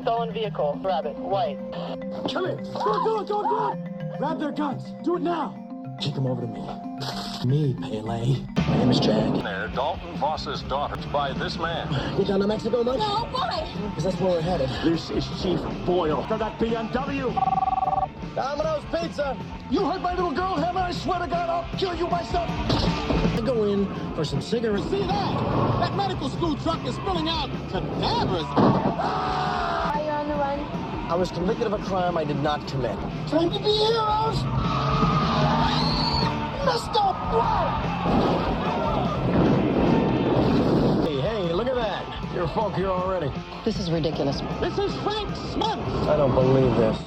stolen vehicle. Grab it. White. Come in. Do it. Grab their guns. Do it now. Kick them over to me. Me, Pele. My name is Jack. There, Dalton Voss's daughter by this man. Get down to Mexico much? No, why? Because that's where we're headed. This is Chief Boyle. For that BMW. Domino's Pizza. You hurt my little girl, Hammer. I swear to God, I'll kill you myself. I go in for some cigarettes. See that? That medical school truck is spilling out cadavers. Are you on the run? I was convicted of a crime I did not commit. Time to be heroes. Messed up. Hey, look at that. You're folk here already. This is ridiculous. This is Frank Smith. I don't believe this.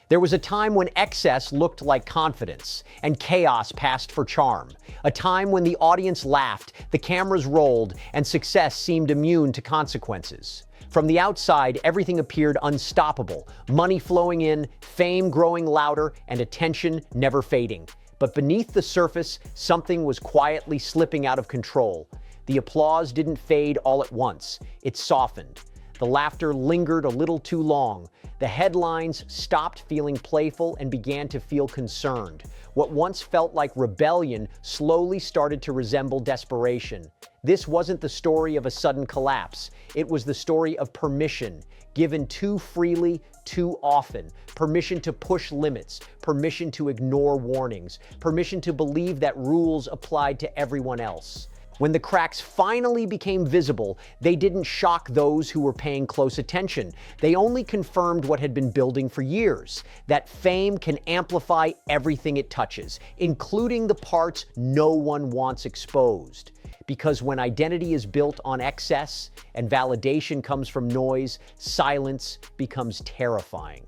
There was a time when excess looked like confidence, and chaos passed for charm. A time when the audience laughed, the cameras rolled, and success seemed immune to consequences. From the outside, everything appeared unstoppable, money flowing in, fame growing louder, and attention never fading. But beneath the surface, something was quietly slipping out of control. The applause didn't fade all at once. It softened. The laughter lingered a little too long. The headlines stopped feeling playful and began to feel concerned. What once felt like rebellion slowly started to resemble desperation. This wasn't the story of a sudden collapse. It was the story of permission, given too freely, too often. Permission to push limits, permission to ignore warnings, permission to believe that rules applied to everyone else. When the cracks finally became visible, they didn't shock those who were paying close attention. They only confirmed what had been building for years, that fame can amplify everything it touches, including the parts no one wants exposed. Because when identity is built on excess and validation comes from noise, silence becomes terrifying.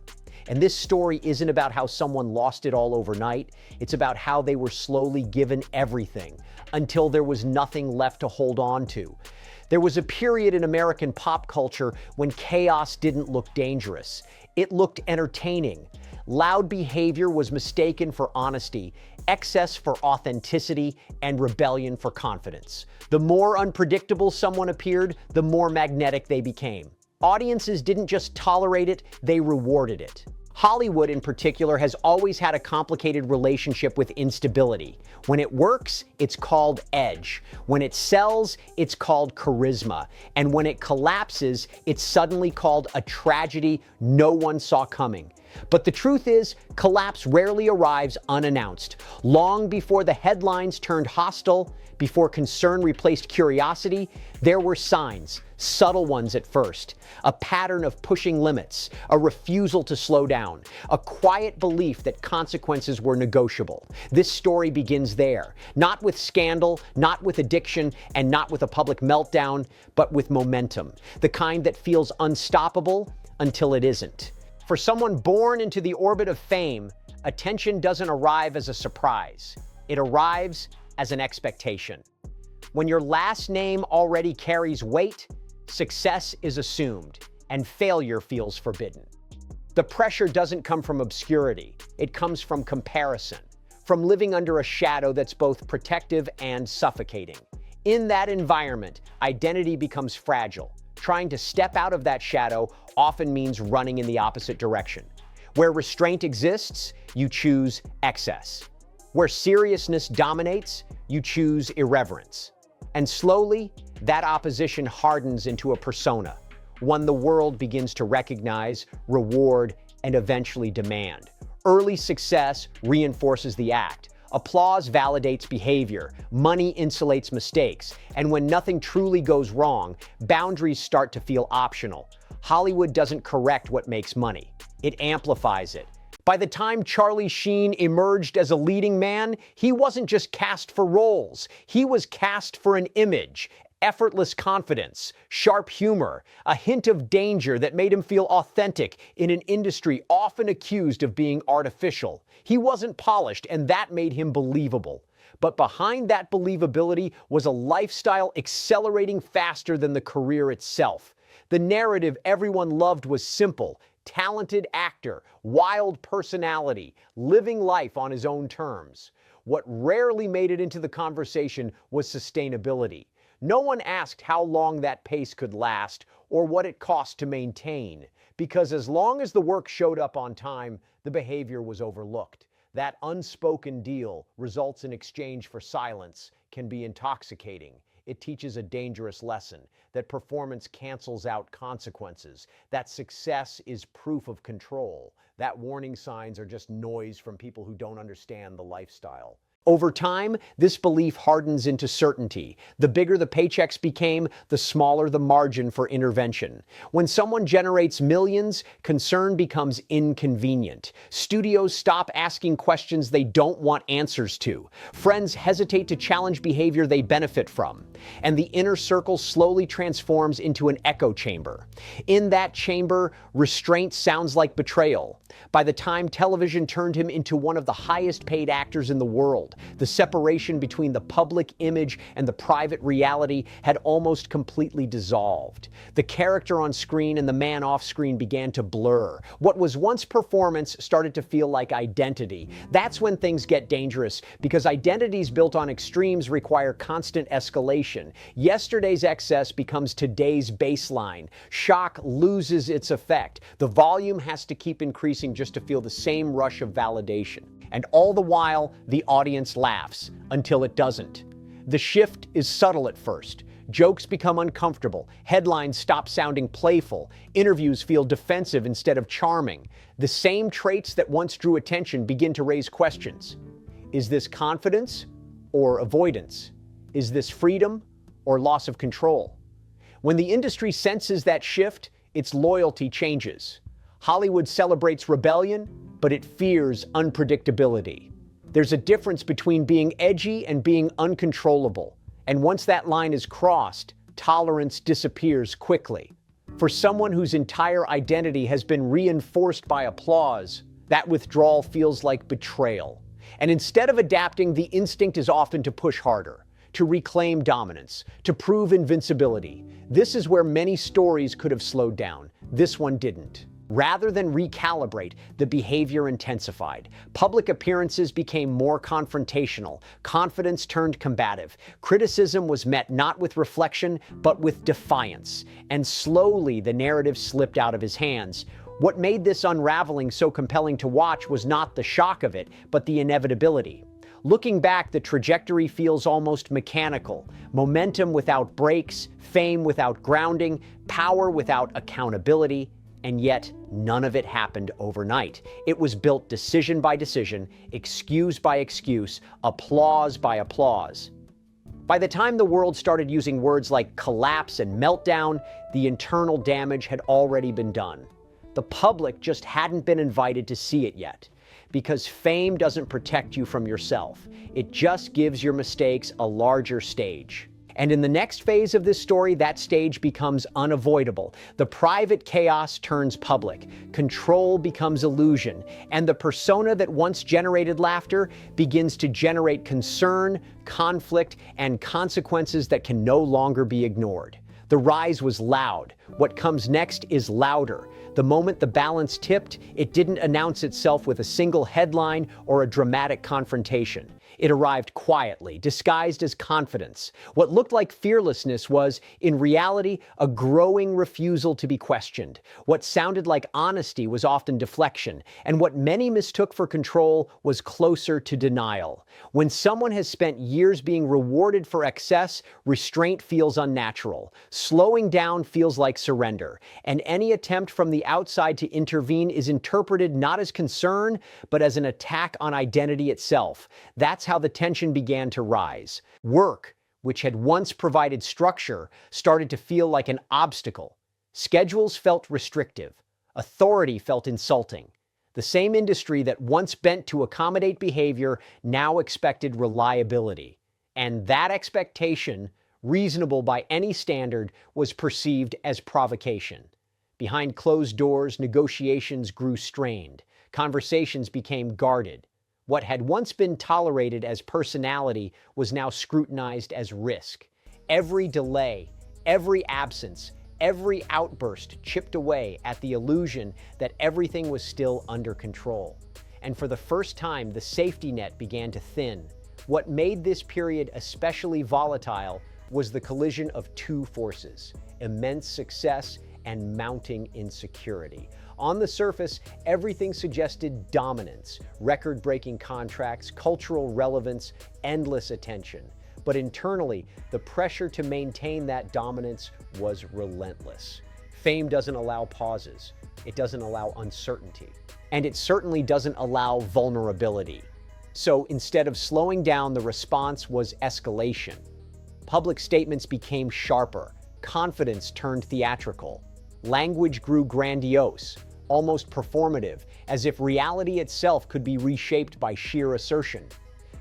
And this story isn't about how someone lost it all overnight. It's about how they were slowly given everything until there was nothing left to hold on to. There was a period in American pop culture when chaos didn't look dangerous. It looked entertaining. Loud behavior was mistaken for honesty, excess for authenticity, and rebellion for confidence. The more unpredictable someone appeared, the more magnetic they became. Audiences didn't just tolerate it, they rewarded it. Hollywood, in particular, has always had a complicated relationship with instability. When it works, it's called edge. When it sells, it's called charisma. And when it collapses, it's suddenly called a tragedy no one saw coming. But the truth is, collapse rarely arrives unannounced. Long before the headlines turned hostile, before concern replaced curiosity, there were signs, subtle ones at first. A pattern of pushing limits, a refusal to slow down, a quiet belief that consequences were negotiable. This story begins there, not with scandal, not with addiction, and not with a public meltdown, but with momentum, the kind that feels unstoppable until it isn't. For someone born into the orbit of fame, attention doesn't arrive as a surprise. It arrives as an expectation. When your last name already carries weight, success is assumed, and failure feels forbidden. The pressure doesn't come from obscurity. It comes from comparison, from living under a shadow that's both protective and suffocating. In that environment, identity becomes fragile. Trying to step out of that shadow often means running in the opposite direction. Where restraint exists, you choose excess. Where seriousness dominates, you choose irreverence. And slowly, that opposition hardens into a persona, one the world begins to recognize, reward, and eventually demand. Early success reinforces the act. Applause validates behavior, money insulates mistakes, and when nothing truly goes wrong, boundaries start to feel optional. Hollywood doesn't correct what makes money, it amplifies it. By the time Charlie Sheen emerged as a leading man, he wasn't just cast for roles, he was cast for an image. Effortless confidence, sharp humor, a hint of danger that made him feel authentic in an industry often accused of being artificial. He wasn't polished, and that made him believable. But behind that believability was a lifestyle accelerating faster than the career itself. The narrative everyone loved was simple: talented actor, wild personality, living life on his own terms. What rarely made it into the conversation was sustainability. No one asked how long that pace could last or what it cost to maintain. Because as long as the work showed up on time, the behavior was overlooked. That unspoken deal results in exchange for silence can be intoxicating. It teaches a dangerous lesson, that performance cancels out consequences, that success is proof of control, that warning signs are just noise from people who don't understand the lifestyle. Over time, this belief hardens into certainty. The bigger the paychecks became, the smaller the margin for intervention. When someone generates millions, concern becomes inconvenient. Studios stop asking questions they don't want answers to. Friends hesitate to challenge behavior they benefit from. And the inner circle slowly transforms into an echo chamber. In that chamber, restraint sounds like betrayal. By the time television turned him into one of the highest paid actors in the world, the separation between the public image and the private reality had almost completely dissolved. The character on screen and the man off screen began to blur. What was once performance started to feel like identity. That's when things get dangerous, because identities built on extremes require constant escalation. Yesterday's excess becomes today's baseline. Shock loses its effect. The volume has to keep increasing just to feel the same rush of validation. And all the while, the audience laughs, until it doesn't. The shift is subtle at first. Jokes become uncomfortable, headlines stop sounding playful, interviews feel defensive instead of charming. The same traits that once drew attention begin to raise questions. Is this confidence or avoidance? Is this freedom or loss of control? When the industry senses that shift, its loyalty changes. Hollywood celebrates rebellion, but it fears unpredictability. There's a difference between being edgy and being uncontrollable. And once that line is crossed, tolerance disappears quickly. For someone whose entire identity has been reinforced by applause, that withdrawal feels like betrayal. And instead of adapting, the instinct is often to push harder, to reclaim dominance, to prove invincibility. This is where many stories could have slowed down. This one didn't. Rather than recalibrate, the behavior intensified. Public appearances became more confrontational. Confidence turned combative. Criticism was met not with reflection, but with defiance. And slowly, the narrative slipped out of his hands. What made this unraveling so compelling to watch was not the shock of it, but the inevitability. Looking back, the trajectory feels almost mechanical. Momentum without brakes, fame without grounding, power without accountability. And yet, none of it happened overnight. It was built decision by decision, excuse by excuse, applause by applause. By the time the world started using words like collapse and meltdown, the internal damage had already been done. The public just hadn't been invited to see it yet. Because fame doesn't protect you from yourself. It just gives your mistakes a larger stage. And in the next phase of this story, that stage becomes unavoidable. The private chaos turns public. Control becomes illusion. And the persona that once generated laughter begins to generate concern, conflict, and consequences that can no longer be ignored. The rise was loud. What comes next is louder. The moment the balance tipped, it didn't announce itself with a single headline or a dramatic confrontation. It arrived quietly, disguised as confidence. What looked like fearlessness was, in reality, a growing refusal to be questioned. What sounded like honesty was often deflection, and what many mistook for control was closer to denial. When someone has spent years being rewarded for excess, restraint feels unnatural. Slowing down feels like surrender, and any attempt from the outside to intervene is interpreted not as concern, but as an attack on identity itself. That's how the tension began to rise. Work, which had once provided structure, started to feel like an obstacle. Schedules felt restrictive. Authority felt insulting. The same industry that once bent to accommodate behavior now expected reliability. And that expectation, reasonable by any standard, was perceived as provocation. Behind closed doors, negotiations grew strained. Conversations became guarded. What had once been tolerated as personality was now scrutinized as risk. Every delay, every absence, every outburst chipped away at the illusion that everything was still under control. And for the first time, the safety net began to thin. What made this period especially volatile was the collision of two forces: immense success and mounting insecurity. On the surface, everything suggested dominance, record-breaking contracts, cultural relevance, endless attention. But internally, the pressure to maintain that dominance was relentless. Fame doesn't allow pauses. It doesn't allow uncertainty. And it certainly doesn't allow vulnerability. So instead of slowing down, the response was escalation. Public statements became sharper. Confidence turned theatrical. Language grew grandiose, almost performative, as if reality itself could be reshaped by sheer assertion.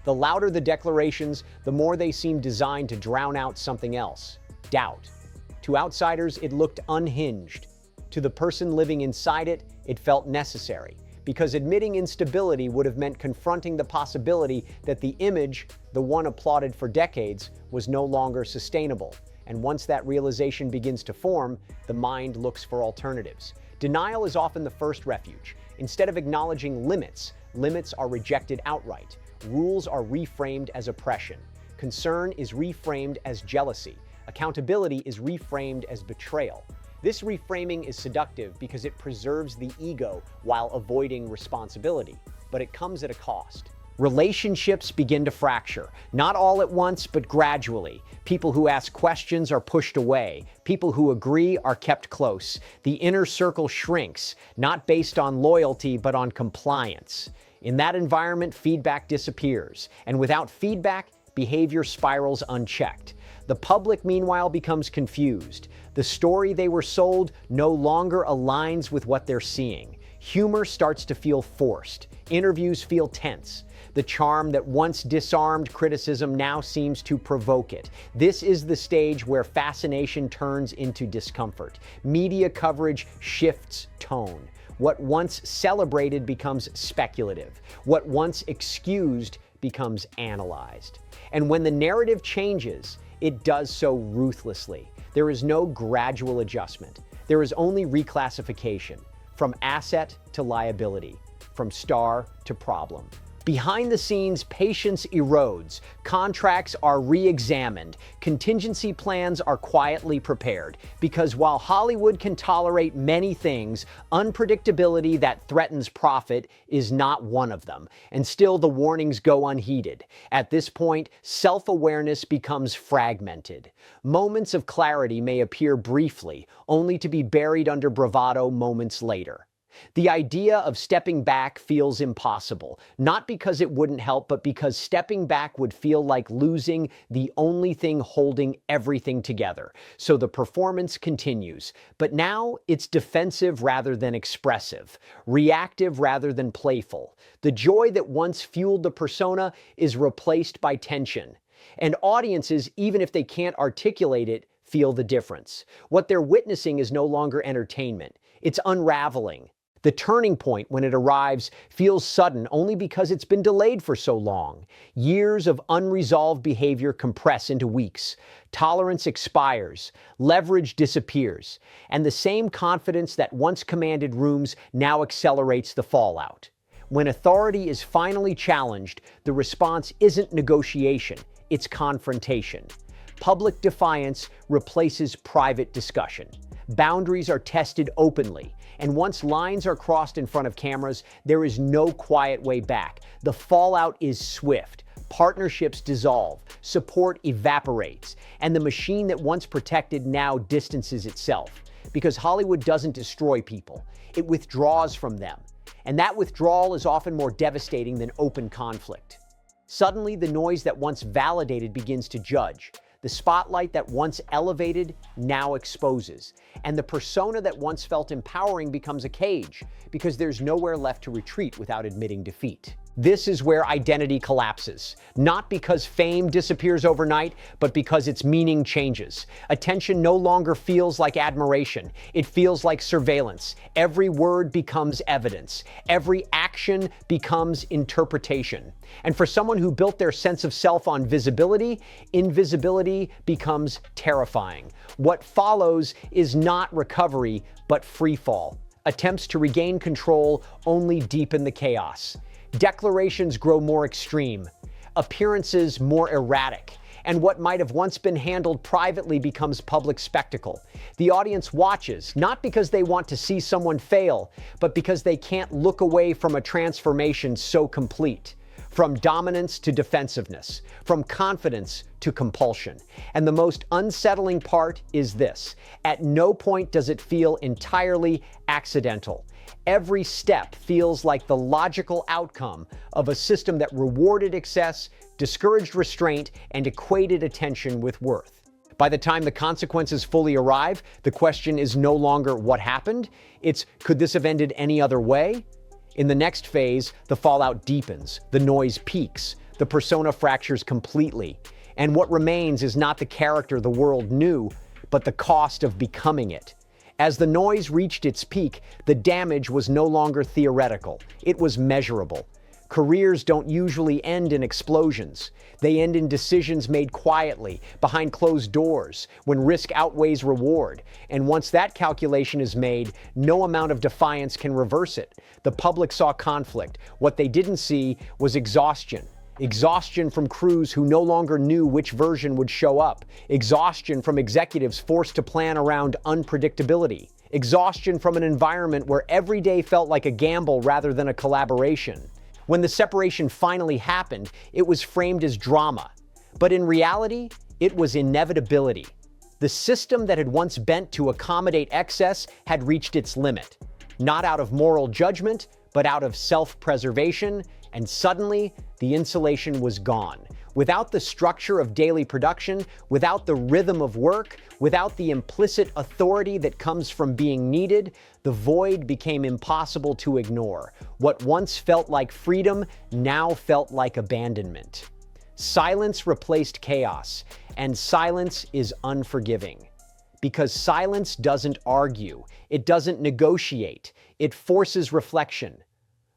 The louder the declarations, the more they seemed designed to drown out something else: doubt. To outsiders, it looked unhinged. To the person living inside it, it felt necessary, because admitting instability would have meant confronting the possibility that the image, the one applauded for decades, was no longer sustainable. And once that realization begins to form, the mind looks for alternatives. Denial is often the first refuge. Instead of acknowledging limits, limits are rejected outright. Rules are reframed as oppression. Concern is reframed as jealousy. Accountability is reframed as betrayal. This reframing is seductive because it preserves the ego while avoiding responsibility, but it comes at a cost. Relationships begin to fracture, not all at once, but gradually. People who ask questions are pushed away. People who agree are kept close. The inner circle shrinks, not based on loyalty, but on compliance. In that environment, feedback disappears, and without feedback, behavior spirals unchecked. The public, meanwhile, becomes confused. The story they were sold no longer aligns with what they're seeing. Humor starts to feel forced. Interviews feel tense. The charm that once disarmed criticism now seems to provoke it. This is the stage where fascination turns into discomfort. Media coverage shifts tone. What once celebrated becomes speculative. What once excused becomes analyzed. And when the narrative changes, it does so ruthlessly. There is no gradual adjustment. There is only reclassification, from asset to liability, from star to problem. Behind the scenes, patience erodes, contracts are re-examined, contingency plans are quietly prepared, because while Hollywood can tolerate many things, unpredictability that threatens profit is not one of them, and still the warnings go unheeded. At this point, self-awareness becomes fragmented. Moments of clarity may appear briefly, only to be buried under bravado moments later. The idea of stepping back feels impossible, not because it wouldn't help, but because stepping back would feel like losing the only thing holding everything together. So the performance continues, but now it's defensive rather than expressive, reactive rather than playful. The joy that once fueled the persona is replaced by tension. And audiences, even if they can't articulate it, feel the difference. What they're witnessing is no longer entertainment. It's unraveling. The turning point, when it arrives, feels sudden only because it's been delayed for so long. Years of unresolved behavior compress into weeks. Tolerance expires. Leverage disappears. And the same confidence that once commanded rooms now accelerates the fallout. When authority is finally challenged, the response isn't negotiation, it's confrontation. Public defiance replaces private discussion. Boundaries are tested openly, and once lines are crossed in front of cameras, there is no quiet way back. The fallout is swift. Partnerships dissolve, support evaporates, and the machine that once protected now distances itself. Because Hollywood doesn't destroy people, it withdraws from them. And that withdrawal is often more devastating than open conflict. Suddenly, the noise that once validated begins to judge. The spotlight that once elevated now exposes. And the persona that once felt empowering becomes a cage, because there's nowhere left to retreat without admitting defeat. This is where identity collapses, not because fame disappears overnight, but because its meaning changes. Attention no longer feels like admiration. It feels like surveillance. Every word becomes evidence. Every action becomes interpretation. And for someone who built their sense of self on visibility, invisibility becomes terrifying. What follows is not recovery, but freefall. Attempts to regain control only deepen the chaos. Declarations grow more extreme, appearances more erratic, and what might have once been handled privately becomes public spectacle. The audience watches, not because they want to see someone fail, but because they can't look away from a transformation so complete. From dominance to defensiveness, from confidence to compulsion. And the most unsettling part is this: at no point does it feel entirely accidental. Every step feels like the logical outcome of a system that rewarded excess, discouraged restraint, and equated attention with worth. By the time the consequences fully arrive, the question is no longer what happened, it's could this have ended any other way? In the next phase, the fallout deepens, the noise peaks, the persona fractures completely, and what remains is not the character the world knew, but the cost of becoming it. As the noise reached its peak, the damage was no longer theoretical, it was measurable. Careers don't usually end in explosions. They end in decisions made quietly, behind closed doors, when risk outweighs reward. And once that calculation is made, no amount of defiance can reverse it. The public saw conflict. What they didn't see was exhaustion. Exhaustion from crews who no longer knew which version would show up. Exhaustion from executives forced to plan around unpredictability. Exhaustion from an environment where every day felt like a gamble rather than a collaboration. When the separation finally happened, it was framed as drama. But in reality, it was inevitability. The system that had once bent to accommodate excess had reached its limit. Not out of moral judgment, but out of self-preservation, and suddenly, the insulation was gone. Without the structure of daily production, without the rhythm of work, without the implicit authority that comes from being needed, the void became impossible to ignore. What once felt like freedom now felt like abandonment. Silence replaced chaos, and silence is unforgiving. Because silence doesn't argue, it doesn't negotiate, it forces reflection.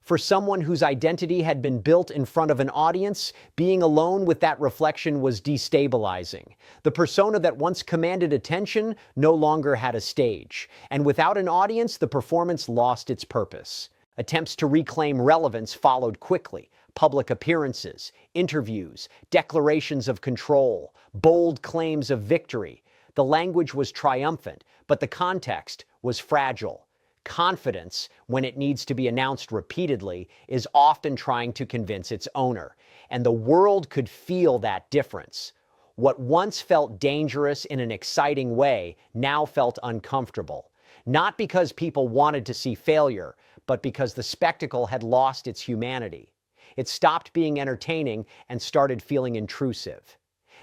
For someone whose identity had been built in front of an audience, being alone with that reflection was destabilizing. The persona that once commanded attention no longer had a stage, and without an audience, the performance lost its purpose. Attempts to reclaim relevance followed quickly. Public appearances, interviews, declarations of control, bold claims of victory. The language was triumphant, but the context was fragile. Confidence, when it needs to be announced repeatedly, is often trying to convince its owner, and the world could feel that difference. What once felt dangerous in an exciting way now felt uncomfortable, not because people wanted to see failure, but because the spectacle had lost its humanity. It stopped being entertaining and started feeling intrusive.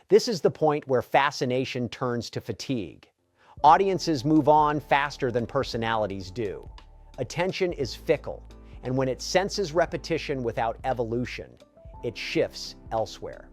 This is the point where fascination turns to fatigue. Audiences move on faster than personalities do. Attention is fickle, and when it senses repetition without evolution, it shifts elsewhere.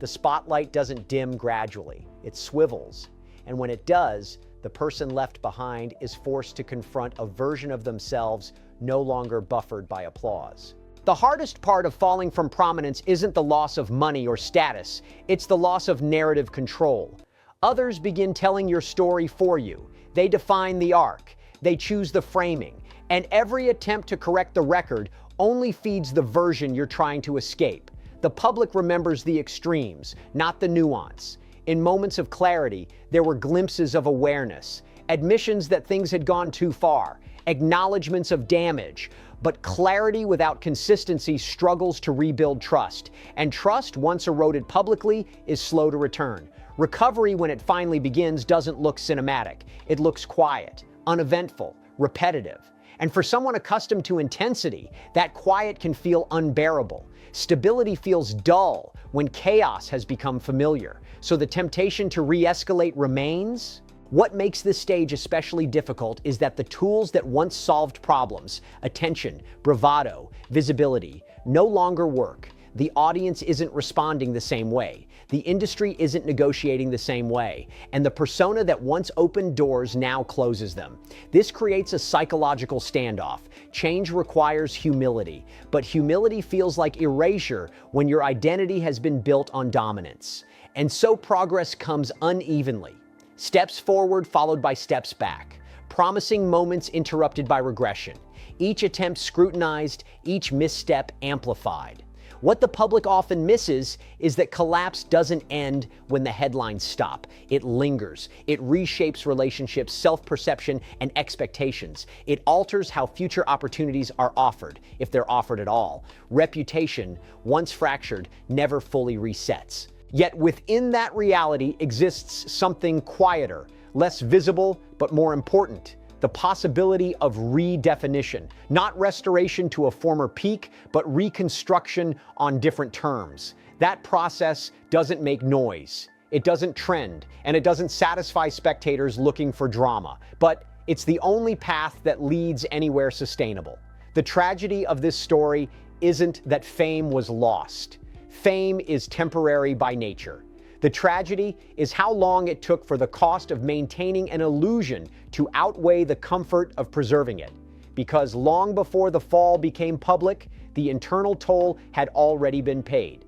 The spotlight doesn't dim gradually, it swivels, and when it does, the person left behind is forced to confront a version of themselves no longer buffered by applause. The hardest part of falling from prominence isn't the loss of money or status, it's the loss of narrative control. Others begin telling your story for you. They define the arc, they choose the framing, and every attempt to correct the record only feeds the version you're trying to escape. The public remembers the extremes, not the nuance. In moments of clarity, there were glimpses of awareness, admissions that things had gone too far, acknowledgments of damage, but clarity without consistency struggles to rebuild trust, and trust, once eroded publicly, is slow to return. Recovery, when it finally begins, doesn't look cinematic. It looks quiet, uneventful, repetitive. And for someone accustomed to intensity, that quiet can feel unbearable. Stability feels dull when chaos has become familiar. So the temptation to re-escalate remains. What makes this stage especially difficult is that the tools that once solved problems, attention, bravado, visibility, no longer work. The audience isn't responding the same way. The industry isn't negotiating the same way, and the persona that once opened doors now closes them. This creates a psychological standoff. Change requires humility, but humility feels like erasure when your identity has been built on dominance. And so progress comes unevenly. Steps forward followed by steps back. Promising moments interrupted by regression. Each attempt scrutinized, each misstep amplified. What the public often misses is that collapse doesn't end when the headlines stop. It lingers. It reshapes relationships, self-perception, and expectations. It alters how future opportunities are offered, if they're offered at all. Reputation, once fractured, never fully resets. Yet within that reality exists something quieter, less visible, but more important: the possibility of redefinition. Not restoration to a former peak, but reconstruction on different terms. That process doesn't make noise, it doesn't trend, and it doesn't satisfy spectators looking for drama. But it's the only path that leads anywhere sustainable. The tragedy of this story isn't that fame was lost. Fame is temporary by nature. The tragedy is how long it took for the cost of maintaining an illusion to outweigh the comfort of preserving it. Because long before the fall became public, the internal toll had already been paid.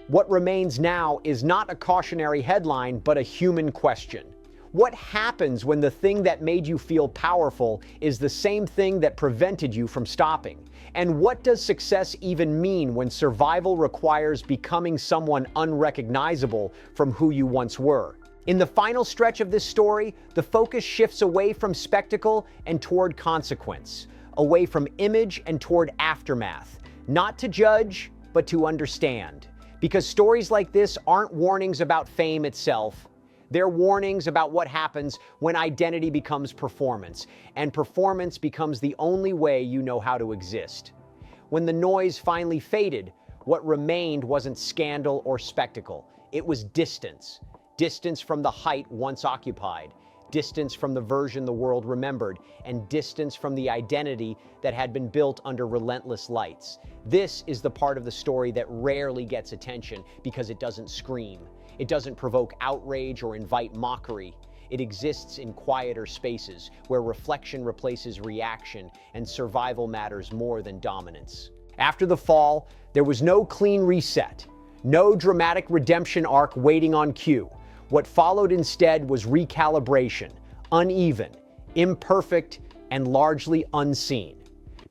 What remains now is not a cautionary headline, but a human question. What happens when the thing that made you feel powerful is the same thing that prevented you from stopping? And what does success even mean when survival requires becoming someone unrecognizable from who you once were? In the final stretch of this story, the focus shifts away from spectacle and toward consequence, away from image and toward aftermath, not to judge, but to understand. Because stories like this aren't warnings about fame itself. They're warnings about what happens when identity becomes performance, and performance becomes the only way you know how to exist. When the noise finally faded, what remained wasn't scandal or spectacle. It was distance. Distance from the height once occupied, distance from the version the world remembered, and distance from the identity that had been built under relentless lights. This is the part of the story that rarely gets attention because it doesn't scream. It doesn't provoke outrage or invite mockery. It exists in quieter spaces where reflection replaces reaction and survival matters more than dominance. After the fall, there was no clean reset, no dramatic redemption arc waiting on cue. What followed instead was recalibration, uneven, imperfect, and largely unseen.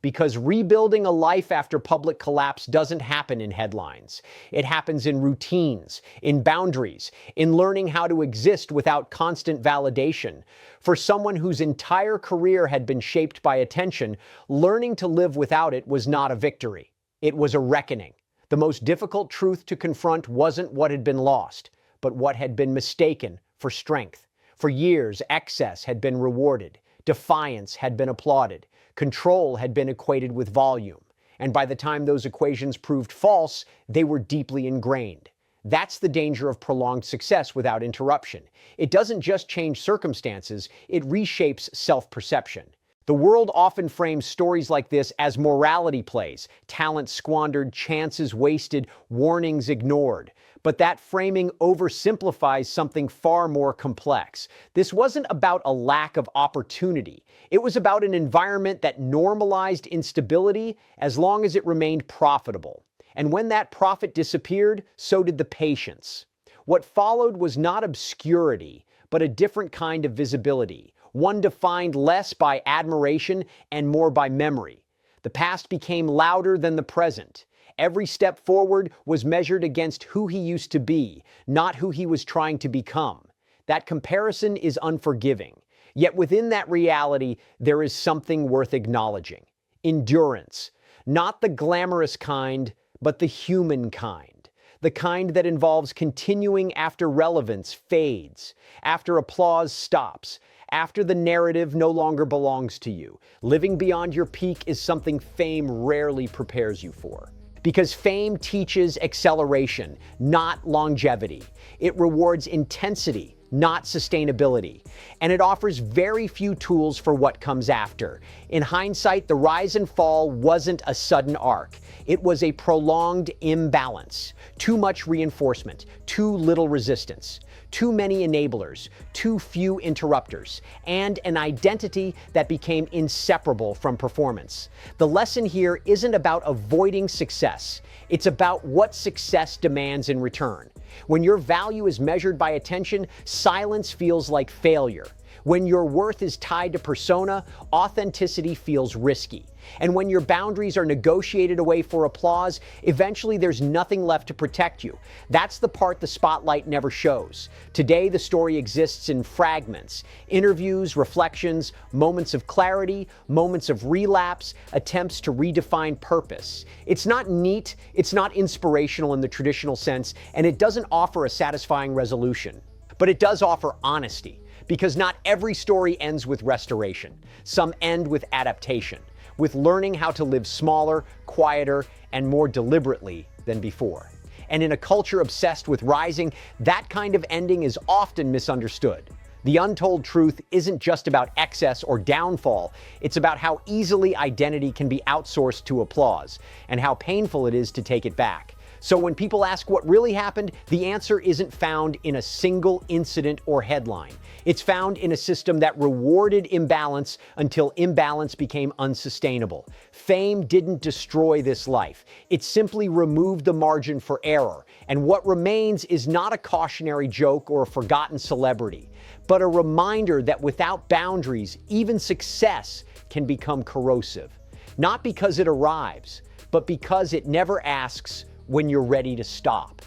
Because rebuilding a life after public collapse doesn't happen in headlines. It happens in routines, in boundaries, in learning how to exist without constant validation. For someone whose entire career had been shaped by attention, learning to live without it was not a victory. It was a reckoning. The most difficult truth to confront wasn't what had been lost, but what had been mistaken for strength. For years, excess had been rewarded. Defiance had been applauded. Control had been equated with volume. And by the time those equations proved false, they were deeply ingrained. That's the danger of prolonged success without interruption. It doesn't just change circumstances, it reshapes self-perception. The world often frames stories like this as morality plays, talent squandered, chances wasted, warnings ignored. But that framing oversimplifies something far more complex. This wasn't about a lack of opportunity. It was about an environment that normalized instability as long as it remained profitable. And when that profit disappeared, so did the patience. What followed was not obscurity, but a different kind of visibility, one defined less by admiration and more by memory. The past became louder than the present. Every step forward was measured against who he used to be, not who he was trying to become. That comparison is unforgiving. Yet within that reality, there is something worth acknowledging. Endurance. Not the glamorous kind, but the human kind. The kind that involves continuing after relevance fades, after applause stops, after the narrative no longer belongs to you. Living beyond your peak is something fame rarely prepares you for. Because fame teaches acceleration, not longevity. It rewards intensity, not sustainability. And it offers very few tools for what comes after. In hindsight, the rise and fall wasn't a sudden arc. It was a prolonged imbalance. Too much reinforcement, too little resistance. Too many enablers, too few interrupters, and an identity that became inseparable from performance. The lesson here isn't about avoiding success. It's about what success demands in return. When your value is measured by attention, silence feels like failure. When your worth is tied to persona, authenticity feels risky. And when your boundaries are negotiated away for applause, eventually there's nothing left to protect you. That's the part the spotlight never shows. Today, the story exists in fragments: interviews, reflections, moments of clarity, moments of relapse, attempts to redefine purpose. It's not neat, it's not inspirational in the traditional sense, and it doesn't offer a satisfying resolution. But it does offer honesty, because not every story ends with restoration. Some end with adaptation, with learning how to live smaller, quieter, and more deliberately than before. And in a culture obsessed with rising, that kind of ending is often misunderstood. The untold truth isn't just about excess or downfall, it's about how easily identity can be outsourced to applause, and how painful it is to take it back. So when people ask what really happened, the answer isn't found in a single incident or headline. It's found in a system that rewarded imbalance until imbalance became unsustainable. Fame didn't destroy this life. It simply removed the margin for error. And what remains is not a cautionary joke or a forgotten celebrity, but a reminder that without boundaries, even success can become corrosive. Not because it arrives, but because it never asks when you're ready to stop.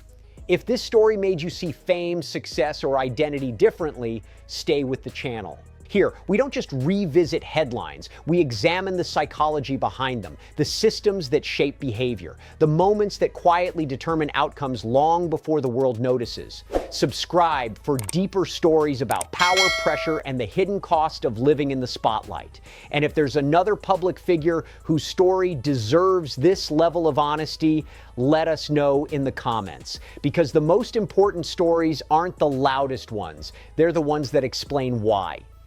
If this story made you see fame, success, or identity differently, stay with the channel. Here, we don't just revisit headlines, we examine the psychology behind them, the systems that shape behavior, the moments that quietly determine outcomes long before the world notices. Subscribe for deeper stories about power, pressure, and the hidden cost of living in the spotlight. And if there's another public figure whose story deserves this level of honesty, let us know in the comments. Because the most important stories aren't the loudest ones, they're the ones that explain why.